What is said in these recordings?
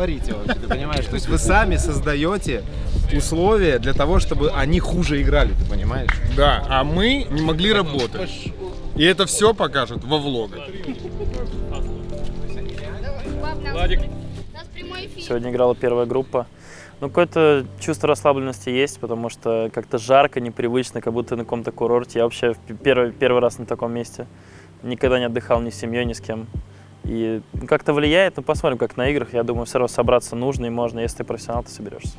говорите вообще, ты понимаешь? То есть вы сами создаете условия для того, чтобы они хуже играли, ты понимаешь? Да, а мы не могли работать. И это все покажут во влогах. Сегодня играла первая группа. Ну, какое-то чувство расслабленности есть, потому что как-то жарко, непривычно, как будто на каком-то курорте. Я вообще первый раз на таком месте. Никогда не отдыхал ни с семьей, ни с кем. И как-то влияет, ну посмотрим, как на играх. Я думаю, все равно собраться нужно и можно. Если ты профессионал, ты соберешься.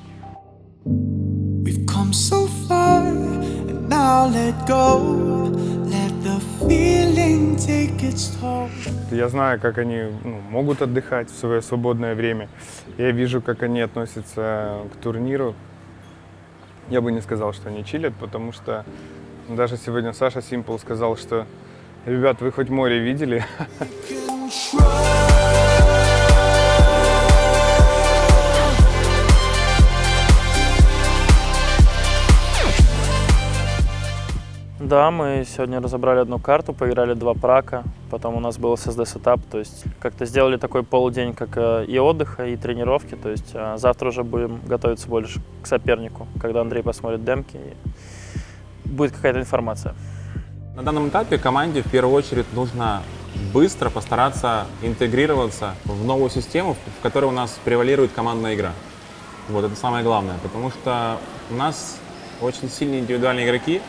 We've come so far, and now let go. Let the feeling take its toll. Я знаю, как они могут отдыхать в свое свободное время. Я вижу, как они относятся к турниру. Я бы не сказал, что они чилят, потому что даже сегодня Саша Симпл сказал, что ребят, вы хоть море видели? Да, мы сегодня разобрали одну карту, поиграли 2 прака, потом у нас был SSD-сетап, то есть как-то сделали такой полудень, как и отдыха, и тренировки, то есть завтра уже будем готовиться больше к сопернику, когда Андрей посмотрит демки, и будет какая-то информация. На данном этапе команде в первую очередь нужно быстро постараться интегрироваться в новую систему, в которой у нас превалирует командная игра. Вот это самое главное, потому что у нас очень сильные индивидуальные игроки,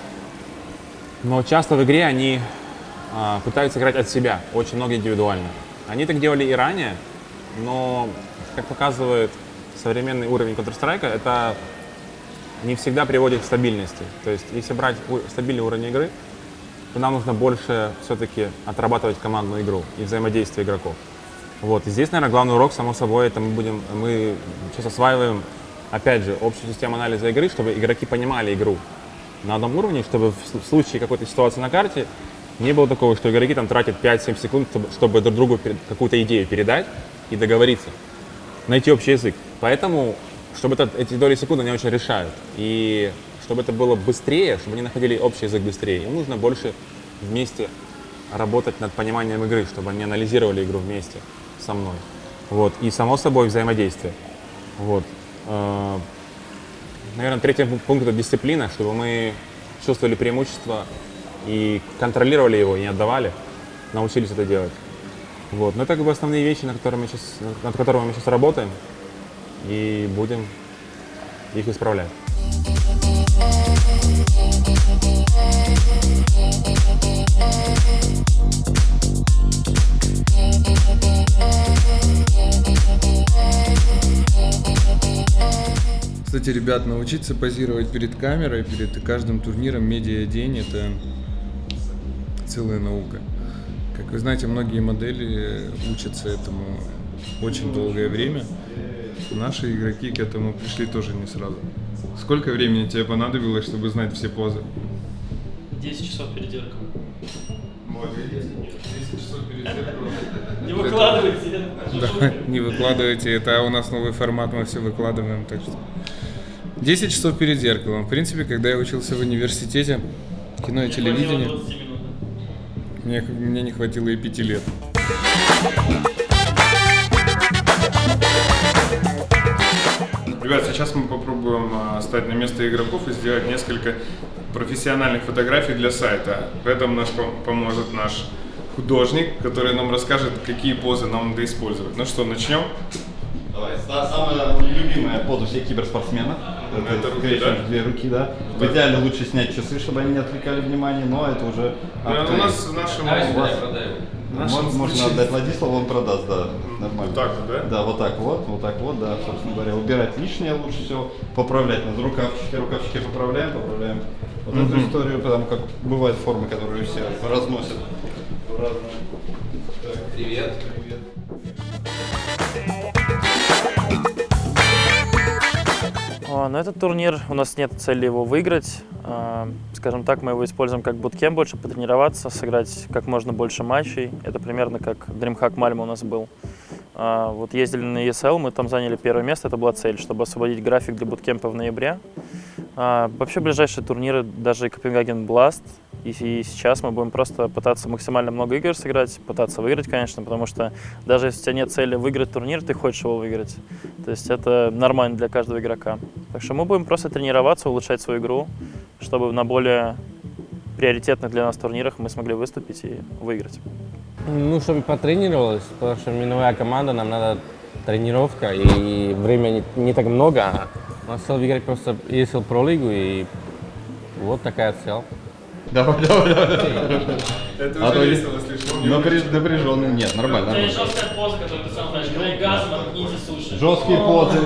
но часто в игре они пытаются играть от себя, очень много индивидуально. Они так делали и ранее, но, как показывает современный уровень Counter-Strike, это не всегда приводит к стабильности. То есть, если брать стабильный уровень игры, то нам нужно больше все-таки отрабатывать командную игру и взаимодействие игроков. Вот. И здесь, наверное, главный урок, само собой, это мы сейчас осваиваем, опять же, общую систему анализа игры, чтобы игроки понимали игру на одном уровне, чтобы в случае какой-то ситуации на карте не было такого, что игроки там тратят 5-7 секунд, чтобы друг другу какую-то идею передать и договориться, найти общий язык. Поэтому, чтобы эти доли секунды не очень решают. И чтобы это было быстрее, чтобы они находили общий язык быстрее, им нужно больше вместе работать над пониманием игры, чтобы они анализировали игру вместе со мной. Вот. И, само собой, взаимодействие. Вот. Наверное, третий пункт – это дисциплина, чтобы мы чувствовали преимущество и контролировали его, и не отдавали, научились это делать. Вот. Но это как бы основные вещи, над которыми мы сейчас работаем, и будем их исправлять. Кстати, ребят, научиться позировать перед камерой, перед каждым турниром медиа-день – это целая наука. Как вы знаете, многие модели учатся этому очень долгое время. Наши игроки к этому пришли тоже не сразу. Сколько времени тебе понадобилось, чтобы знать все позы? 10 часов перед зеркалом. Вот, видите? 10 часов перед зеркалом. Не выкладывайте. Да, не выкладывайте. Это у нас новый формат, мы все выкладываем, так что... 10 часов перед зеркалом. В принципе, когда я учился в университете, кино и телевидение, мне не хватило и 5 лет. Ребят, сейчас мы попробуем стать на место игроков и сделать несколько профессиональных фотографий для сайта. В этом наш поможет наш художник, который нам расскажет, какие позы нам надо использовать. Ну что, начнем? Давай, самая любимая поза всех киберспортсменов. Это руки, да? 2 руки, да. В идеале лучше снять часы, чтобы они не отвлекали внимание, но это уже... У нас нашему... Можно отдать Владиславу, он продаст, да, нормально. Вот так вот, да? Да, вот так вот, да, собственно говоря. Убирать лишнее лучше всего, поправлять. Рукавчики поправляем. Вот эту историю, потому как бывают формы, которые все разносят в разные... Привет. Но этот турнир, у нас нет цели его выиграть. Скажем так, мы его используем как буткемп больше, потренироваться, сыграть как можно больше матчей. Это примерно как DreamHack Malmö у нас был. Вот ездили на ESL, мы там заняли 1-е место, это была цель, чтобы освободить график для буткемпа в ноябре. Вообще ближайшие турниры, даже Копенгаген Blast, и сейчас мы будем просто пытаться максимально много игр сыграть, пытаться выиграть, конечно, потому что даже если у тебя нет цели выиграть турнир, ты хочешь его выиграть. То есть это нормально для каждого игрока. Так что мы будем просто тренироваться, улучшать свою игру, чтобы на более приоритетных для нас турнирах мы смогли выступить и выиграть. Ну, чтобы потренировалась, потому что мы новая команда, нам надо тренировка, и времени не так много. У нас цель выиграть просто ESL Pro Лигу, и вот такая цель. Давай. Это уже весело слишком. Напряженный. Нет, нормально. Это жесткая поза, которую ты сам знаешь, когда газом откните суши. Жесткие позы.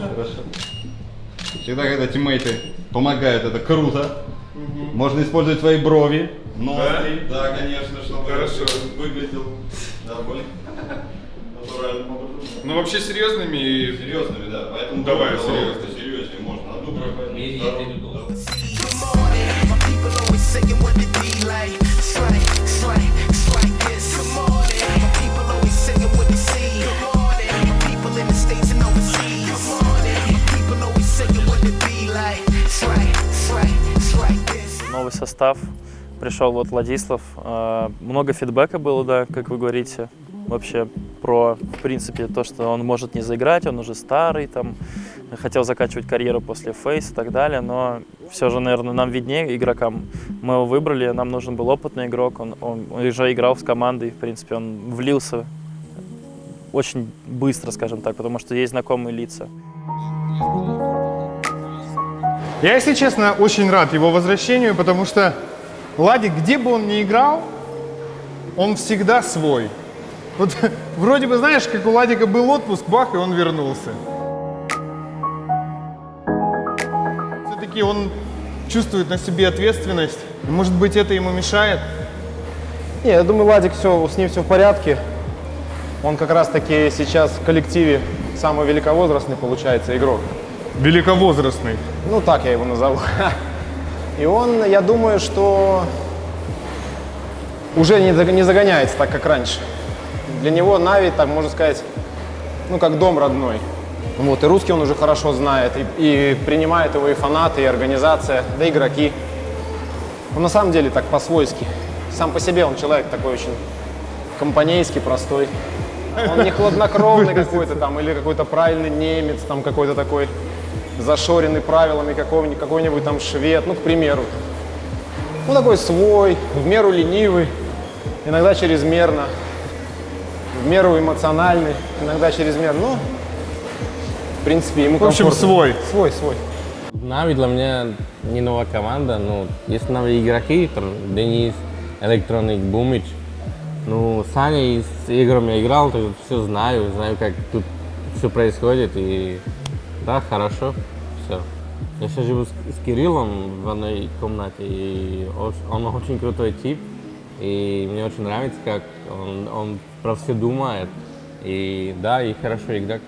Хорошо. Всегда, когда тиммейты помогают, это круто. Можно использовать свои брови, ноздри. Да, конечно, чтобы выглядел более натуральным образом. Ну вообще серьезными и... Серьезными, да. Поэтому Давай, серьезнее можно. Одну бровь. Новый состав. Пришел вот Владислав. Много фидбэка было, да, как вы говорите. Вообще про, в принципе, то, что он может не заиграть, он уже старый, там, хотел заканчивать карьеру после Фейс и так далее, но все же, наверное, нам виднее, игрокам. Мы его выбрали, нам нужен был опытный игрок, он уже играл с командой, в принципе, он влился очень быстро, скажем так, потому что есть знакомые лица. Я, если честно, очень рад его возвращению, потому что Ладик, где бы он ни играл, он всегда свой. Вот вроде бы, знаешь, как у Ладика был отпуск, бах, и он вернулся. Все-таки он чувствует на себе ответственность. Может быть, это ему мешает? Не, я думаю, Ладик, с ним все в порядке. Он как раз-таки сейчас в коллективе самый великовозрастный, получается, игрок. Великовозрастный. Ну, так я его назову. И он, я думаю, что уже не загоняется так, как раньше. Для него Нави, так можно сказать, ну, как дом родной. Вот, и русский он уже хорошо знает, и принимает его и фанаты, и организация, да и игроки. Он на самом деле так по-свойски. Сам по себе он человек такой очень компанейский, простой. Он не хладнокровный какой-то там, или какой-то правильный немец, там какой-то такой зашоренный правилами, какой-нибудь там швед, ну, к примеру. Ну, такой свой, в меру ленивый, иногда чрезмерно, в меру эмоциональный, иногда чрезмерно. Ну, в принципе, ему комфортно. В общем, свой. Свой. Нави для меня не новая команда, но есть новые игроки, там Денис, Electronic, Бумич. Ну, с Аней, с Игорем я играл, то все знаю, как тут все происходит, и да, хорошо, все. Я сейчас живу с Кириллом в одной комнате, и он очень крутой тип, и мне очень нравится, как он про все думает, и да, и хорошо игрок.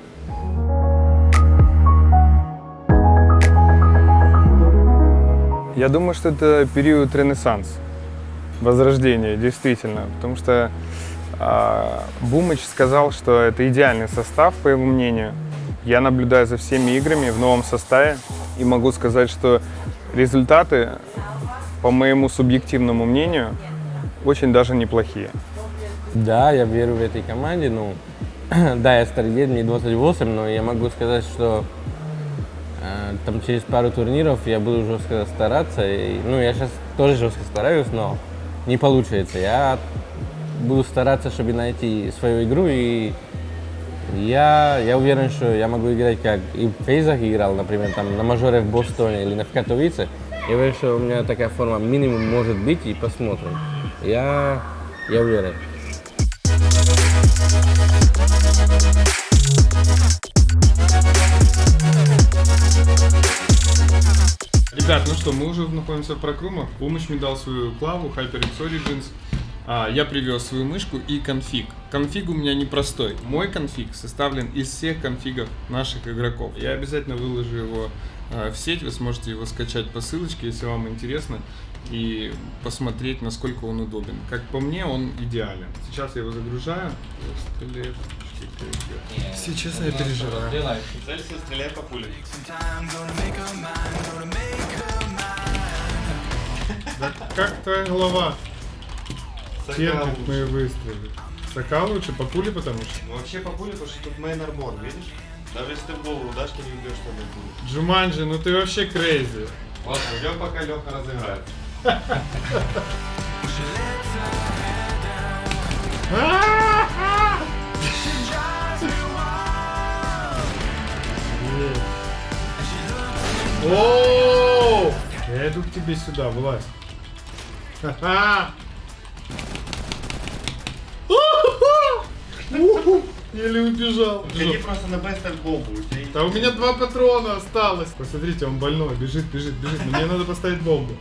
Я думаю, что это период ренессанс, возрождения, действительно, потому что Бумыч сказал, что это идеальный состав, по его мнению. Я наблюдаю за всеми играми в новом составе и могу сказать, что результаты, по моему субъективному мнению, очень даже неплохие. Да, я верю в этой команде, ну, да, я старый, мне 28, но я могу сказать, что там через пару турниров я буду жестко стараться. Ну, я сейчас тоже жестко стараюсь, но не получится. Я буду стараться, чтобы найти свою игру, и я уверен, что я могу играть, как и в Фейзах играл, например, там на мажоре в Бостоне или в Катовице. Я уверен, что у меня такая форма минимум может быть, и посмотрим. Я уверен. Ребят, ну что, мы уже находимся в прокрумах. Бумыч мне дал свою клаву, HyperX Origins. Я привез свою мышку и конфиг. Конфиг у меня непростой. Мой конфиг составлен из всех конфигов наших игроков. Я обязательно выложу его в сеть, вы сможете его скачать по ссылочке, если вам интересно, и посмотреть, насколько он удобен. Как по мне, он идеален. Сейчас я его загружаю. Сейчас я переживаю. Целься, стреляй по пуле. Да как твоя голова терпит мои выстрелы? Сока лучше по пуле, потому что? Ну вообще по пуле, потому что тут мейн армор, видишь? Даже если ты в голову дашь, ты не убьешь, что не будет. Джуманджи, ну ты вообще крейзи. Ладно, ждем, пока Леха разыграет. Ооо! Я иду к тебе сюда, вылазь. Ха-ха! Еле убежал. Иди просто на бест бомбу. Да у меня 2 патрона осталось. Посмотрите, он больной, бежит. Но мне надо поставить бомбу.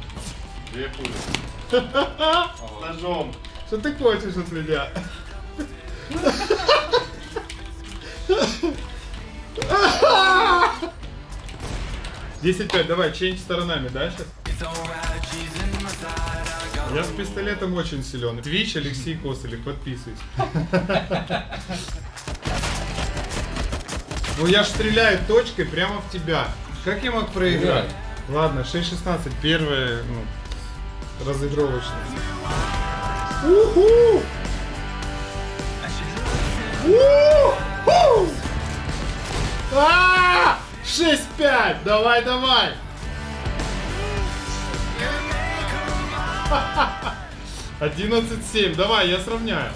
2 пули. С ножом. Что ты хочешь от меня? Десять 5, давай, чейндж сторонами, да, сейчас? Я с пистолетом очень силен. Твич, Алексей Косылев, подписывайся. Ну я ж стреляю точкой прямо в тебя. Как я мог проиграть? Ладно, 6-16, первая, разыгровочная. Уху! 6-5, давай. 11-7, давай, я сравняю.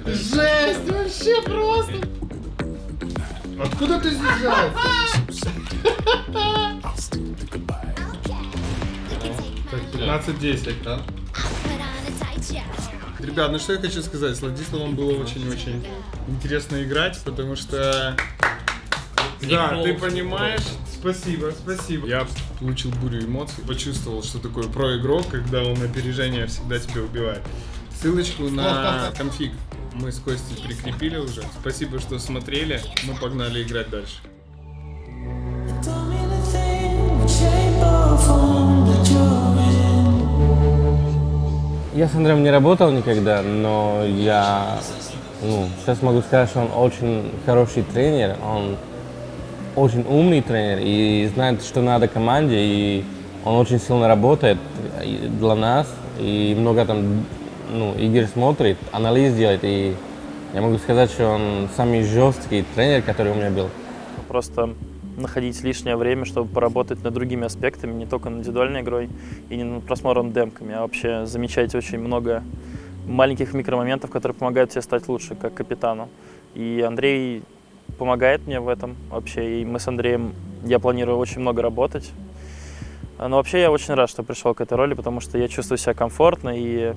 Жесть, вообще просто. Откуда ты здесь взялся? Так, 15-10, да? Ребят, ну что я хочу сказать, с Владиславом было очень-очень интересно играть, потому что... Да, ты понимаешь, спасибо. Я получил бурю эмоций, почувствовал, что такое проигрок, когда он опережение всегда тебя убивает. Ссылочку на конфиг мы с Костей прикрепили уже. Спасибо, что смотрели, мы погнали играть дальше. Я с Андреем не работал никогда, но я сейчас могу сказать, что он очень хороший тренер, он очень умный тренер и знает, что надо команде, и он очень сильно работает для нас, и много там игр смотрит, анализ делает, и я могу сказать, что он самый жесткий тренер, который у меня был. Просто находить лишнее время, чтобы поработать над другими аспектами, не только над индивидуальной игрой и не над просмотром демками, а вообще замечать очень много маленьких микромоментов, которые помогают тебе стать лучше, как капитану. И Андрей помогает мне в этом вообще, и мы с Андреем, я планирую очень много работать. Но вообще я очень рад, что пришел к этой роли, потому что я чувствую себя комфортно, и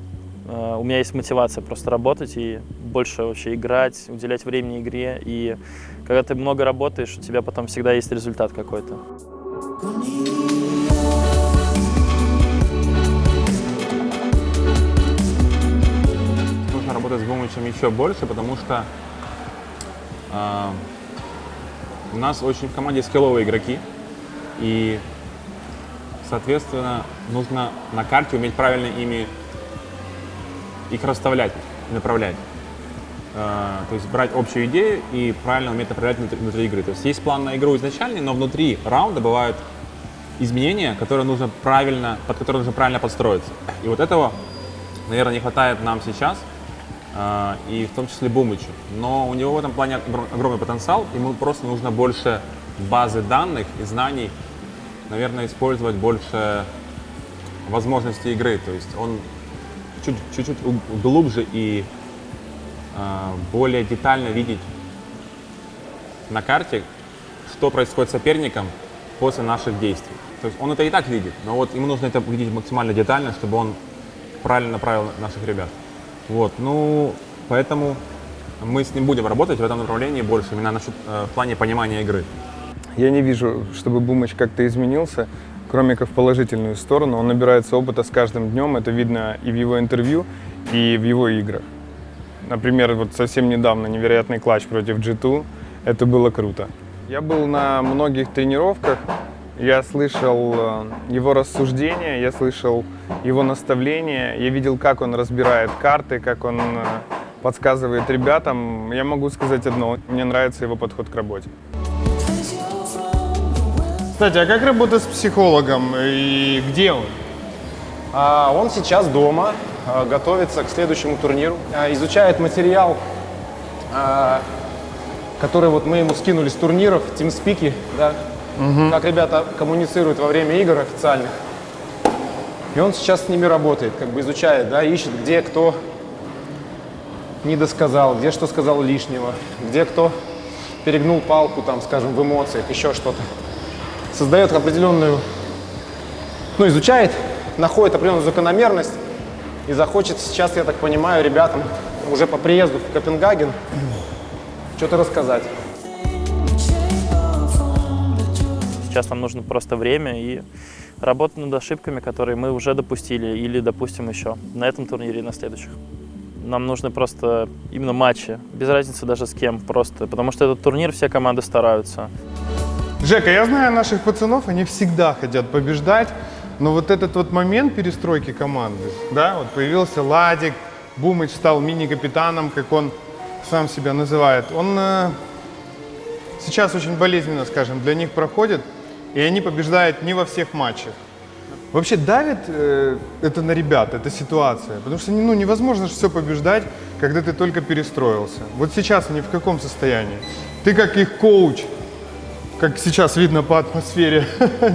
у меня есть мотивация просто работать и больше вообще играть, уделять времени игре. И когда ты много работаешь, у тебя потом всегда есть результат какой-то. Нужно работать с Бумычем еще больше, потому что у нас очень в команде скилловые игроки. И, соответственно, нужно на карте уметь правильно их расставлять, направлять. То есть брать общую идею и правильно уметь направлять внутри игры. То есть есть план на игру изначальный, но внутри раунда бывают изменения, под которые нужно правильно подстроиться. И вот этого, наверное, не хватает нам сейчас, и в том числе Бумычу. Но у него в этом плане огромный потенциал, ему просто нужно больше базы данных и знаний, наверное, использовать больше возможностей игры. То есть он чуть-чуть глубже и более детально видеть на карте, что происходит с соперником после наших действий. То есть он это и так видит, но вот ему нужно это видеть максимально детально, чтобы он правильно направил наших ребят. Вот, ну, поэтому мы с ним будем работать в этом направлении больше, именно в плане понимания игры. Я не вижу, чтобы Бумыч как-то изменился, кроме как в положительную сторону. Он набирается опыта с каждым днем, это видно и в его интервью, и в его играх. Например, вот совсем недавно невероятный клатч против G2, это было круто. Я был на многих тренировках, я слышал его рассуждения, я слышал его наставления, я видел, как он разбирает карты, как он подсказывает ребятам. Я могу сказать одно, мне нравится его подход к работе. Кстати, а как работа с психологом и где он? Он сейчас дома, готовится к следующему турниру, изучает материал, который вот мы ему скинули с турниров, тимспики, да, как ребята коммуницируют во время игр официальных. И он сейчас с ними работает, как бы изучает, да, ищет, где кто не досказал, где что сказал лишнего, где кто перегнул палку, там, скажем, в эмоциях, еще что-то. Создает определенную, изучает, находит определенную закономерность и захочет сейчас, я так понимаю, ребятам уже по приезду в Копенгаген что-то рассказать. Сейчас нам нужно просто время и работать над ошибками, которые мы уже допустили или допустим еще на этом турнире и на следующих. Нам нужны просто именно матчи, без разницы даже с кем, просто, потому что этот турнир все команды стараются. Жека, я знаю наших пацанов, они всегда хотят побеждать, но вот этот вот момент перестройки команды, да, вот появился Ладик, Бумыч стал мини-капитаном, как он сам себя называет, он сейчас очень болезненно, скажем, для них проходит, и они побеждают не во всех матчах. Вообще давит это на ребят, эта ситуация, потому что невозможно же все побеждать, когда ты только перестроился. Вот сейчас они в каком состоянии? Ты как их коуч, как сейчас видно по атмосфере,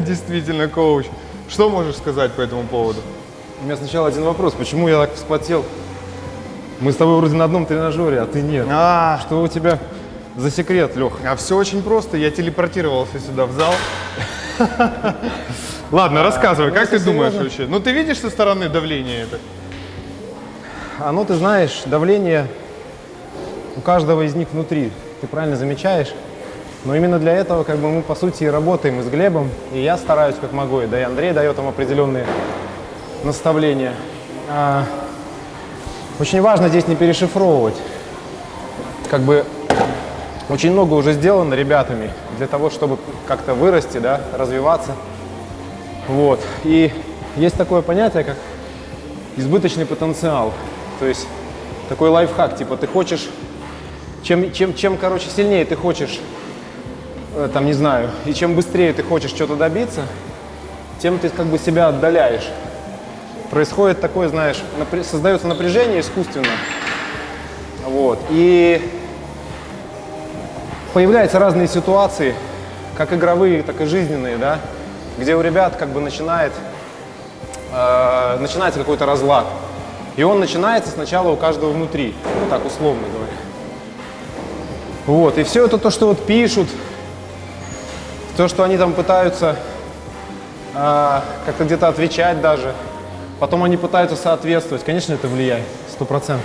действительно коуч. Что можешь сказать по этому поводу? У меня сначала один вопрос, почему я так вспотел? Мы с тобой вроде на одном тренажере, а ты нет. Что у тебя за секрет, Лех? А все очень просто, я телепортировался сюда в зал. Ладно, рассказывай, как ты думаешь вообще? Ну ты видишь со стороны давление это? Ты знаешь, давление у каждого из них внутри, ты правильно замечаешь. Но именно для этого как бы мы по сути и работаем и с Глебом, и я стараюсь как могу, да и Андрей дает им определенные наставления. Очень важно здесь не перешифровывать. Как бы очень много уже сделано ребятами для того, чтобы как-то вырасти, да, развиваться. Вот. И есть такое понятие, как избыточный потенциал. То есть такой лайфхак, типа ты хочешь, чем сильнее ты хочешь, там, не знаю, и чем быстрее ты хочешь что-то добиться, тем ты как бы себя отдаляешь. Происходит такое, знаешь, создается напряжение искусственно. Вот. И появляются разные ситуации, как игровые, так и жизненные, да, где у ребят как бы начинается какой-то разлад. И он начинается сначала у каждого внутри, так условно говоря. Вот. И все это то, что вот пишут, то, что они там пытаются как-то где-то отвечать даже, потом они пытаются соответствовать, конечно, это влияет, 100%.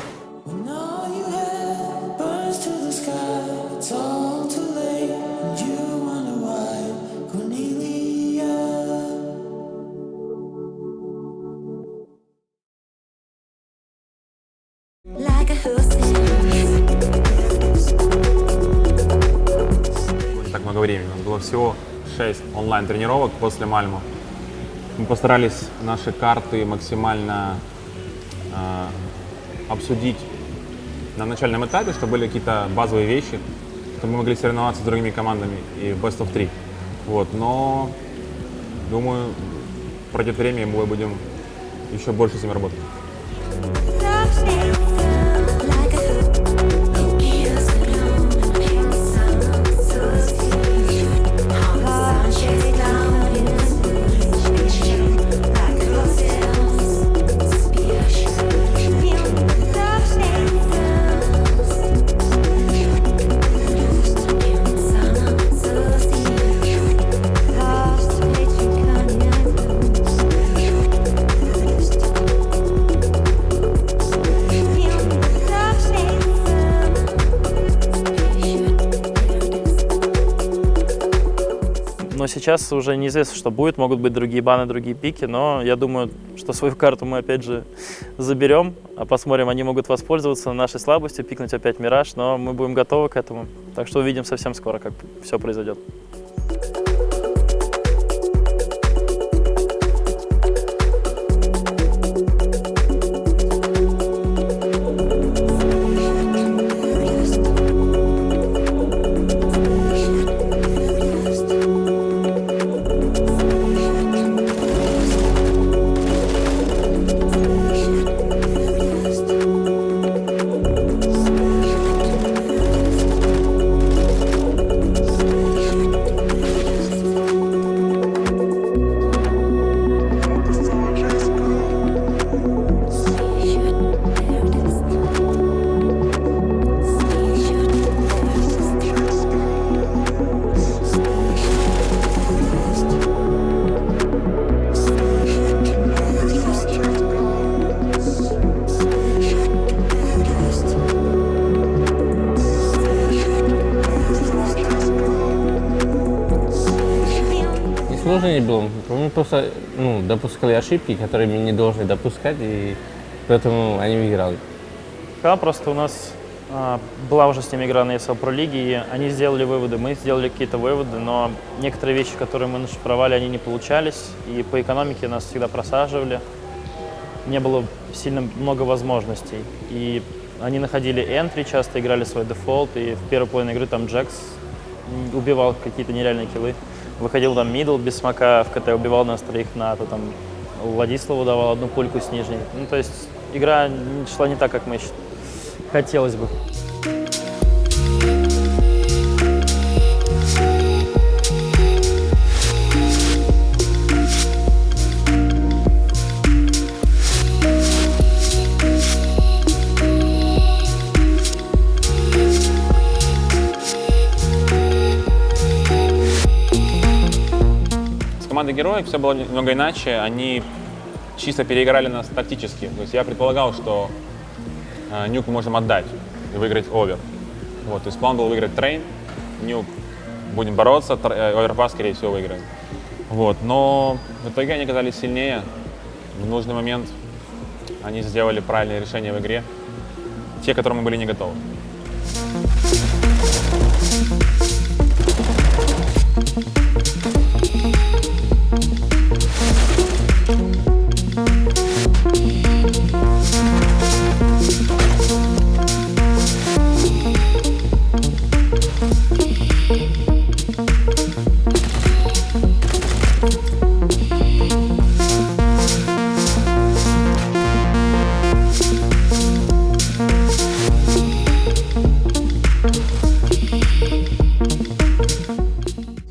Так много времени. У нас было всего 6 онлайн-тренировок после Мальмо. Мы постарались наши карты максимально обсудить на начальном этапе, чтобы были какие-то базовые вещи, чтобы мы могли соревноваться с другими командами и в Best of 3. Вот. Но, думаю, пройдет время, и мы будем еще больше с ними работать. сейчас уже неизвестно, что будет. Могут быть другие баны, другие пики, но я думаю, что свою карту мы опять же заберем, а посмотрим, они могут воспользоваться нашей слабостью, пикнуть опять Мираж, но мы будем готовы к этому. Так что увидим совсем скоро, как все произойдет. Сложно не было. Мы просто допускали ошибки, которые мы не должны допускать, и поэтому они выиграли. Да, просто у нас была уже с ними игра на ESL Pro League, и они сделали выводы, мы сделали какие-то выводы, но некоторые вещи, которые мы нашифровали, они не получались, и по экономике нас всегда просаживали. Не было сильно много возможностей, и они находили энтри, часто играли свой дефолт, и в первой половине игры там Джекс убивал какие-то нереальные киллы. Выходил там мидл без смока, в КТ убивал нас троих на то, там Владиславу давал одну пульку с нижней. Ну, то есть игра шла не так, как мы хотелось бы. Команда Героик все было немного иначе, они чисто переиграли нас тактически. То есть я предполагал, что нюк мы можем отдать и выиграть овер. Вот, то есть план был выиграть трейн, нюк будем бороться, оверпас, скорее всего, выиграем. Вот, но в итоге они оказались сильнее. В нужный момент они сделали правильные решения в игре, те, к которым мы были не готовы.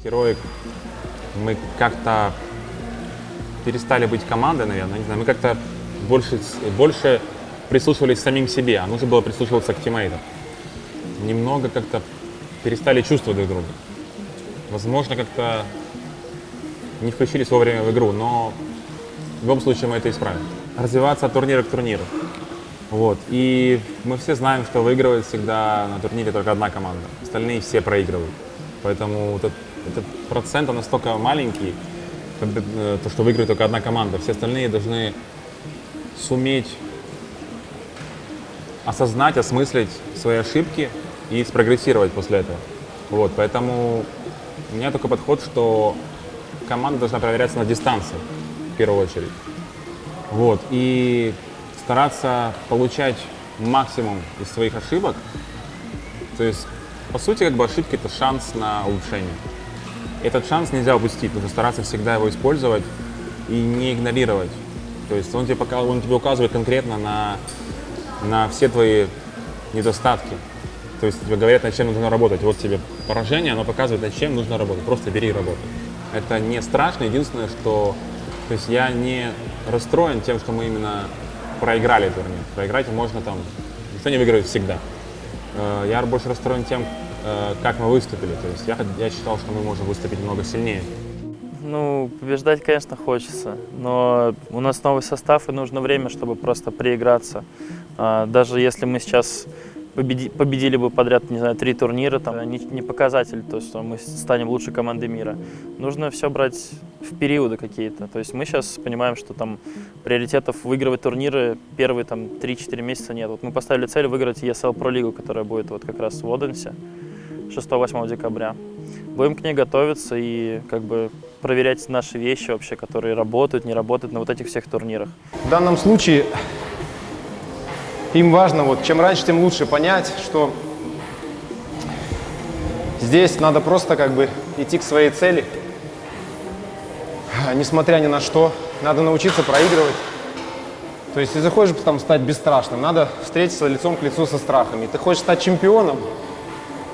Героик, мы как-то перестали быть командой, наверное, не знаю, мы как-то больше прислушивались к самим себе, а нужно было прислушиваться к тиммейтам. Немного как-то перестали чувствовать друг друга. Возможно, как-то не включились вовремя в игру, но в любом случае мы это исправим. Развиваться от турнира к турниру. Вот. И мы все знаем, что выигрывает всегда на турнире только одна команда. Остальные все проигрывают. Поэтому этот процент настолько маленький, то, что выиграет только одна команда. Все остальные должны суметь осознать, осмыслить свои ошибки и спрогрессировать после этого. Вот. Поэтому у меня такой подход, что команда должна проверяться на дистанции, в первую очередь. Вот. И стараться получать максимум из своих ошибок. То есть, по сути, ошибка — это шанс на улучшение. Этот шанс нельзя упустить, нужно стараться всегда его использовать и не игнорировать. То есть он тебе указывает конкретно на все твои недостатки. То есть тебе говорят, над чем нужно работать. Вот тебе поражение, оно показывает, над чем нужно работать. Просто бери и работай. Это не страшно. Единственное, что то есть я не расстроен тем, что мы именно проиграли турнир. Проиграть можно там, никто не выиграет всегда. Я больше расстроен тем, как мы выступили. То есть я считал, что мы можем выступить много сильнее. Ну, побеждать, конечно, хочется, но у нас новый состав, и нужно время, чтобы просто прииграться. Даже если мы сейчас победили бы подряд, не знаю, 3 турнира, там, не показатель, то есть, что мы станем лучшей командой мира. Нужно все брать в периоды какие-то. То есть мы сейчас понимаем, что там приоритетов выигрывать турниры первые там 3-4 месяца нет. Вот мы поставили цель выиграть ESL Pro Лигу, которая будет вот как раз в Оденсе 6-8 декабря. Будем к ней готовиться и как бы проверять наши вещи вообще, которые работают, не работают на вот этих всех турнирах. В данном случае им важно, вот, чем раньше, тем лучше понять, что здесь надо просто как бы идти к своей цели, несмотря ни на что. Надо научиться проигрывать. То есть, если ты хочешь там стать бесстрашным, надо встретиться лицом к лицу со страхами. Ты хочешь стать чемпионом,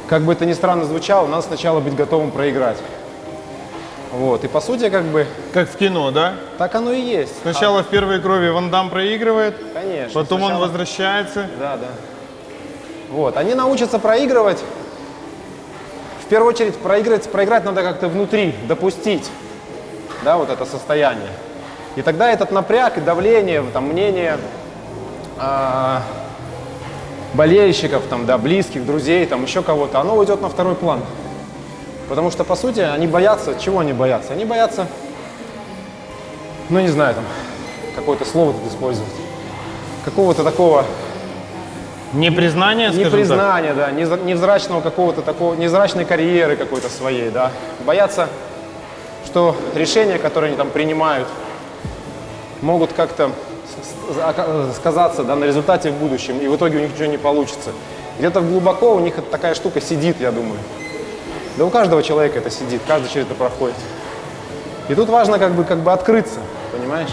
как бы это ни странно звучало, надо сначала быть готовым проиграть. Вот, и по сути, как бы, Как в кино, да? так оно и есть. Сначала в первой крови Ван Дам проигрывает, Конечно. потом он сначала- возвращается. Да, да. Вот, они научатся проигрывать. В первую очередь, проиграть надо как-то внутри, допустить, да, вот это состояние. И тогда этот напряг и давление, там, мнение болельщиков, там, да, близких, друзей, там, еще кого-то, оно уйдет на второй план. Потому что, по сути, они боятся, чего они боятся? Они боятся, ну, не знаю, там, какое-то слово тут использовать, какого-то такого Непризнание, скажем так. непризнания, да, невзрачного какого-то такого, невзрачной карьеры какой-то своей, да. Боятся, что решения, которые они там принимают, могут как-то сказаться, да, на результате в будущем, и в итоге у них ничего не получится. Где-то глубоко у них такая штука сидит, я думаю. Да у каждого человека это сидит, каждый через это проходит. И тут важно как бы открыться, понимаешь?